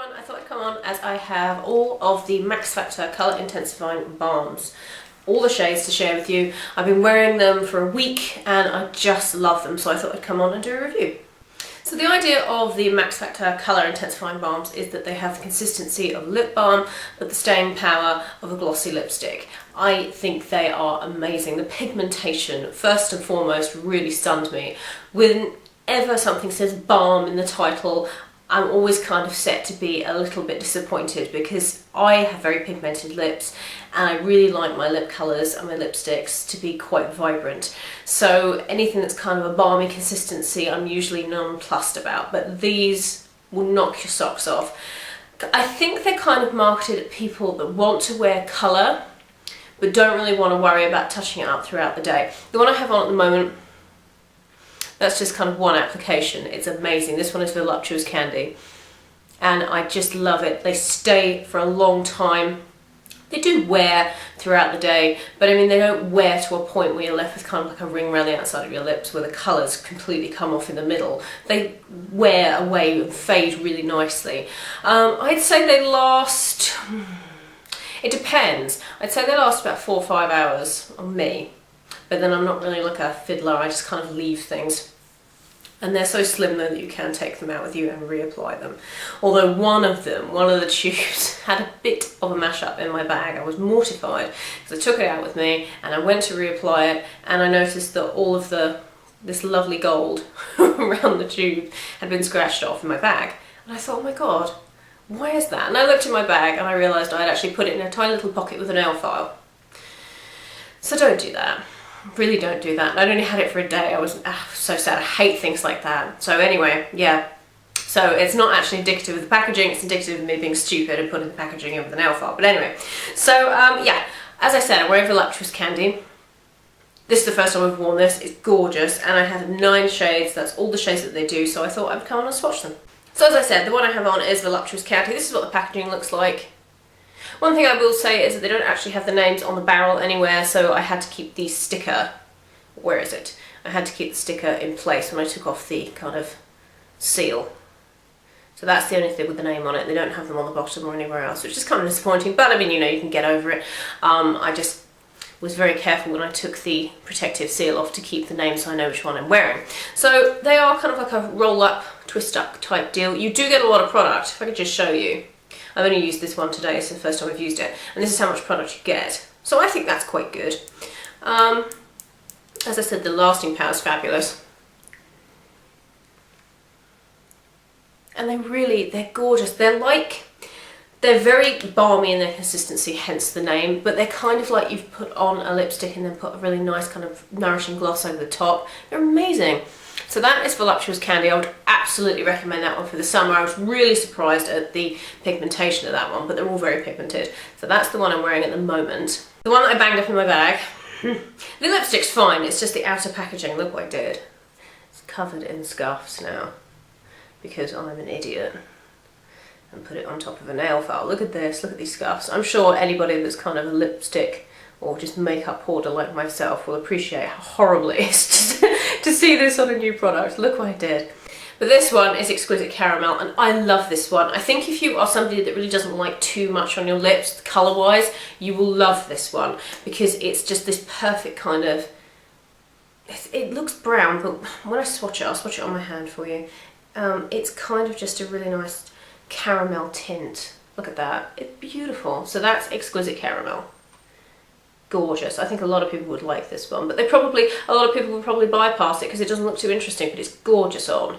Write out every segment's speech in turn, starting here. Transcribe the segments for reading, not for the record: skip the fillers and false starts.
everyone, I thought I'd come on as I have all of the Max Factor Colour Intensifying Balms. All the shades to share with you. I've been wearing them for a week and I just love them, so I thought I'd come on and do a review. So the idea of the Max Factor Colour Intensifying Balms is that they have the consistency of lip balm but the staying power of a glossy lipstick. I think they are amazing. The pigmentation, first and foremost, really stunned me. Whenever something says balm in the title, I'm always kind of set to be a little bit disappointed because I have very pigmented lips and I really like my lip colours and my lipsticks to be quite vibrant. So anything that's kind of a balmy consistency I'm usually nonplussed about, but these will knock your socks off. I think they're kind of marketed at people that want to wear colour but don't really want to worry about touching it up throughout the day. The one I have on at the moment, that's just kind of one application. It's amazing. This one is Voluptuous Candy and I just love it. They stay for a long time. They do wear throughout the day, but I mean they don't wear to a point where you're left with kind of like a ring around the outside of your lips where the colours completely come off in the middle. They wear away and fade really nicely. I'd say they last, it depends. I'd say they last about 4 or 5 hours on me. But then I'm not really like a fiddler, I just kind of leave things. And they're so slim though that you can take them out with you and reapply them. Although one of the tubes, had a bit of a mash-up in my bag. I was mortified because I took it out with me and I went to reapply it and I noticed that all of this lovely gold around the tube had been scratched off in my bag. And I thought, oh my god, why is that? And I looked in my bag and I realised I had actually put it in a tiny little pocket with a nail file. So don't do that. Really don't do that. I'd only had it for a day. I was so sad. I hate things like that. So anyway, yeah. So it's not actually indicative of the packaging, it's indicative of me being stupid and putting the packaging in with the nail file. But anyway, so yeah, as I said, I'm wearing Voluptuous Candy. This is the first time I've worn this. It's gorgeous and I have 9 shades. That's all the shades that they do, so I thought I'd come on and swatch them. So as I said, the one I have on is Voluptuous Candy. This is what the packaging looks like. One thing I will say is that they don't actually have the names on the barrel anywhere, so I had to keep the sticker, where is it? I had to keep the sticker in place when I took off the kind of seal. So that's the only thing with the name on it. They don't have them on the bottom or anywhere else, which is kind of disappointing, but I mean, you know, you can get over it. I just was very careful when I took the protective seal off to keep the name so I know which one I'm wearing. So they are kind of like a roll-up, twist-up type deal. You do get a lot of product, if I could just show you. I've only used this one today, it's the first time I've used it, and this is how much product you get. So I think that's quite good. As I said, the lasting power is fabulous. And they're gorgeous. They're very balmy in their consistency, hence the name, but they're kind of like you've put on a lipstick and then put a really nice kind of nourishing gloss over the top. They're amazing. So that is Voluptuous Candy. I would absolutely recommend that one for the summer. I was really surprised at the pigmentation of that one, but they're all very pigmented. So that's the one I'm wearing at the moment. The one that I banged up in my bag, the lipstick's fine, it's just the outer packaging. Look what I did. It's covered in scuffs now because I'm an idiot and put it on top of a nail file. Look at this, look at these scuffs. I'm sure anybody that's kind of a lipstick or just makeup hoarder like myself will appreciate how horrible it is to see this on a new product. Look what I did. But this one is Exquisite Caramel and I love this one. I think if you are somebody that really doesn't like too much on your lips, colour wise, you will love this one because it's just this perfect kind of, it looks brown, but when I swatch it, I'll swatch it on my hand for you. It's kind of just a really nice caramel tint. Look at that, it's beautiful. So that's Exquisite Caramel. Gorgeous. I think a lot of people would like this one, but a lot of people would probably bypass it because it doesn't look too interesting, but it's gorgeous on.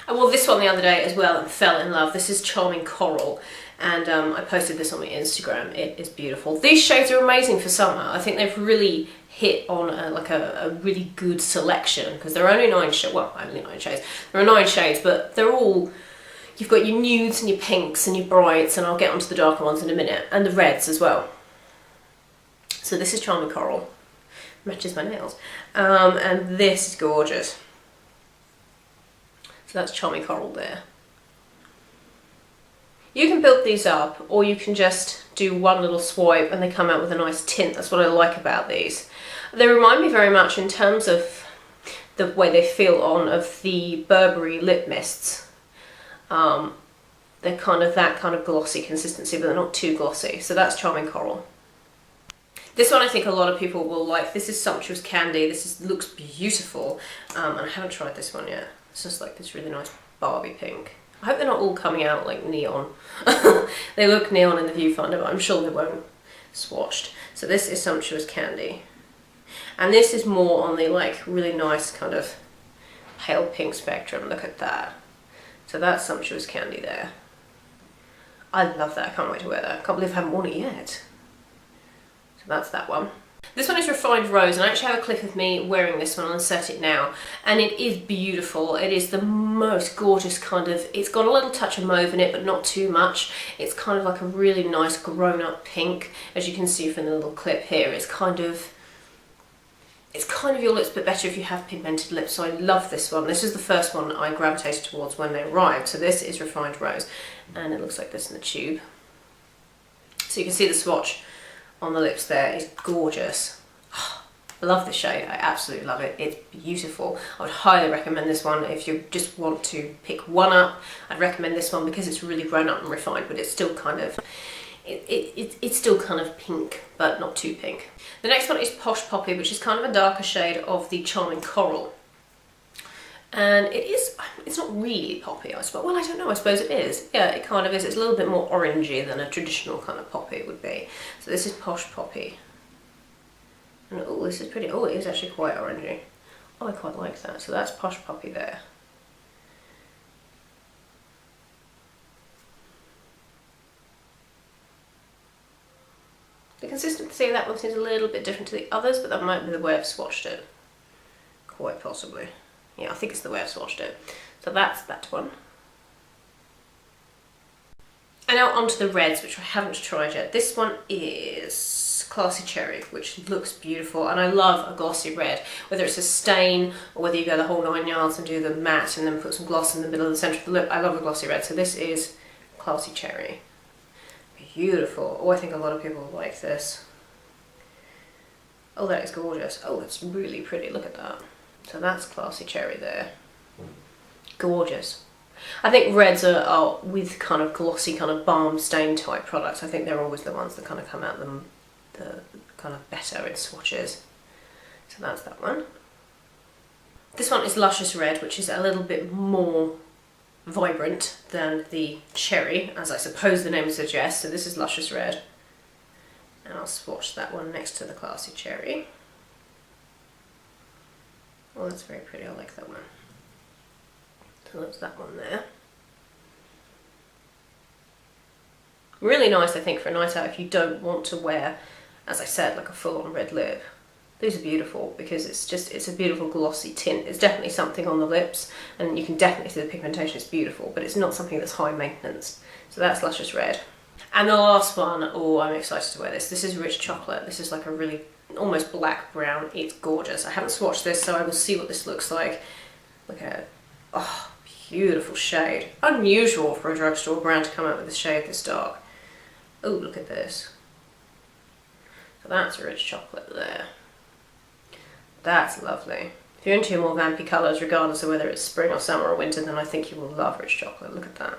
I wore this one the other day as well and fell in love. This is Charming Coral and I posted this on my Instagram. It is beautiful. These shades are amazing for summer. I think they've really hit on a really good selection because there are only 9 shades. Well, only 9 shades. There are 9 shades, but they're all, you've got your nudes and your pinks and your brights, and I'll get onto the darker ones in a minute, and the reds as well. So this is Charming Coral, matches my nails, and this is gorgeous. So that's Charming Coral there. You can build these up or you can just do one little swipe and they come out with a nice tint. That's what I like about these. They remind me very much in terms of the way they feel on of the Burberry lip mists. They're kind of that kind of glossy consistency, but they're not too glossy. So that's Charming Coral. This one I think a lot of people will like. This is Sumptuous Candy. Looks beautiful. And I haven't tried this one yet. It's just like this really nice Barbie pink. I hope they're not all coming out like neon. They look neon in the viewfinder, but I'm sure they won't swatched. So this is Sumptuous Candy. And this is more on the like really nice kind of pale pink spectrum. Look at that. So that's Sumptuous Candy there. I love that. I can't wait to wear that. I can't believe I haven't worn it yet. So that's that one. This one is Refined Rose, and I actually have a clip of me wearing this one on Set It Now, and it is beautiful. It is the most gorgeous kind of, it's got a little touch of mauve in it, but not too much. It's kind of like a really nice grown-up pink, as you can see from the little clip here. It's kind of your lips, but better if you have pigmented lips, so I love this one. This is the first one I gravitated towards when they arrived. So this is Refined Rose, and it looks like this in the tube. So you can see the swatch on the lips there is gorgeous. I love the shade, I absolutely love it. It's beautiful. I would highly recommend this one if you just want to pick one up. I'd recommend this one because it's really grown up and refined, but it's still kind of, it's still kind of pink, but not too pink. The next one is Posh Poppy, which is kind of a darker shade of the Charming Coral. And it's not really poppy, I suppose. Well, I don't know, I suppose it is. Yeah, it kind of is. It's a little bit more orangey than a traditional kind of poppy would be. So this is Posh Poppy. And oh, this is pretty. Oh, it is actually quite orangey. Oh, I quite like that. So that's Posh Poppy there. The consistency of that one seems a little bit different to the others, but that might be the way I've swatched it. Quite possibly. Yeah, I think it's the way I've swatched it. So that's that one. And now onto the reds, which I haven't tried yet. This one is Classy Cherry, which looks beautiful, and I love a glossy red, whether it's a stain or whether you go the whole 9 yards and do the matte and then put some gloss in the middle of the centre of the lip. I love a glossy red, so this is Classy Cherry. Beautiful. Oh, I think a lot of people like this. Oh, that is gorgeous. Oh, that's really pretty. Look at that. So that's Classy Cherry there. Gorgeous. I think reds are with kind of glossy kind of balm stain type products. I think they're always the ones that kind of come out the kind of better in swatches. So that's that one. This one is Luscious Red, which is a little bit more vibrant than the cherry, as I suppose the name suggests. So this is Luscious Red. And I'll swatch that one next to the Classy Cherry. Oh, that's very pretty. I like that one. So that's that one there. Really nice, I think, for a night out if you don't want to wear, as I said, like a full-on red lip. These are beautiful because it's a beautiful glossy tint. It's definitely something on the lips, and you can definitely see the pigmentation. It's beautiful, but it's not something that's high maintenance. So that's Luscious Red. And the last one, oh, I'm excited to wear this. This is Rich Chocolate. This is like a really almost black brown. It's gorgeous. I haven't swatched this, so I will see what this looks like. Look at it. Oh, beautiful shade. Unusual for a drugstore brand to come out with a shade this dark. Oh, look at this. So that's Rich Chocolate there. That's lovely. If you're into your more vampy colours, regardless of whether it's spring or summer or winter, then I think you will love Rich Chocolate. Look at that.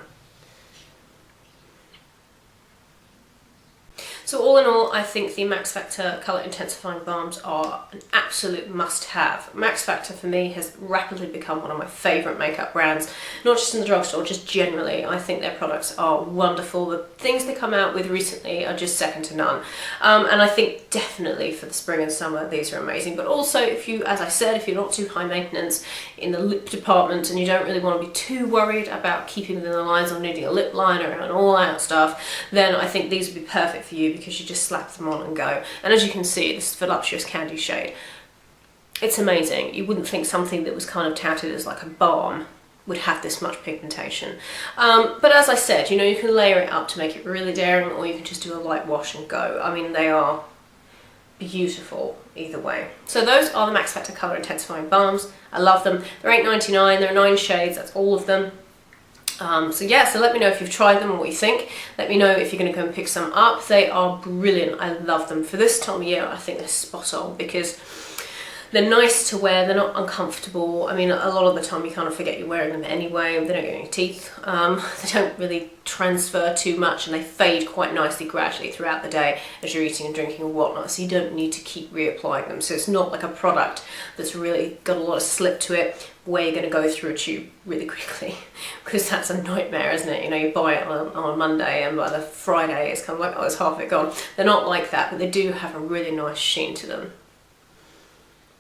So all in all, I think the Max Factor Colour Intensifying Balms are an absolute must-have. Max Factor for me has rapidly become one of my favourite makeup brands, not just in the drugstore, just generally. I think their products are wonderful. The things they come out with recently are just second to none. And I think definitely for the spring and summer, these are amazing. But also, if you, as I said, if you're not too high maintenance in the lip department and you don't really want to be too worried about keeping within the lines or needing a lip liner and all that stuff, then I think these would be perfect for you, because you just slap them on and go. And as you can see, this Voluptuous Candy shade, it's amazing. You wouldn't think something that was kind of touted as like a balm would have this much pigmentation. But as I said, you know, you can layer it up to make it really daring, or you can just do a light wash and go. I mean, they are beautiful either way. So those are the Max Factor Colour Intensifying Balms. I love them. They're $8.99. There are 9 shades. That's all of them. So yeah, so let me know if you've tried them and what you think. Let me know if you're going to go and pick some up. They are brilliant. I love them. For this time of year, I think they're spot on, because They're nice to wear, they're not uncomfortable. I mean, a lot of the time you kind of forget you're wearing them anyway. They don't get in your teeth. They don't really transfer too much, and they fade quite nicely gradually throughout the day as you're eating and drinking and whatnot, so you don't need to keep reapplying them. So it's not like a product that's really got a lot of slip to it where you're going to go through a tube really quickly, because that's a nightmare, isn't it? You know, you buy it on Monday and by the Friday it's kind of like, oh, it's half it gone. They're not like that, but they do have a really nice sheen to them.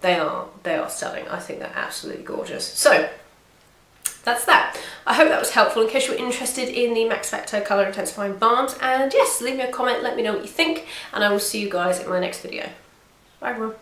They are stunning. I think they're absolutely gorgeous. So that's that. I hope that was helpful in case you were interested in the Max Factor Colour Intensifying Balms. And yes, leave me a comment, let me know what you think, and I will see you guys in my next video. Bye everyone.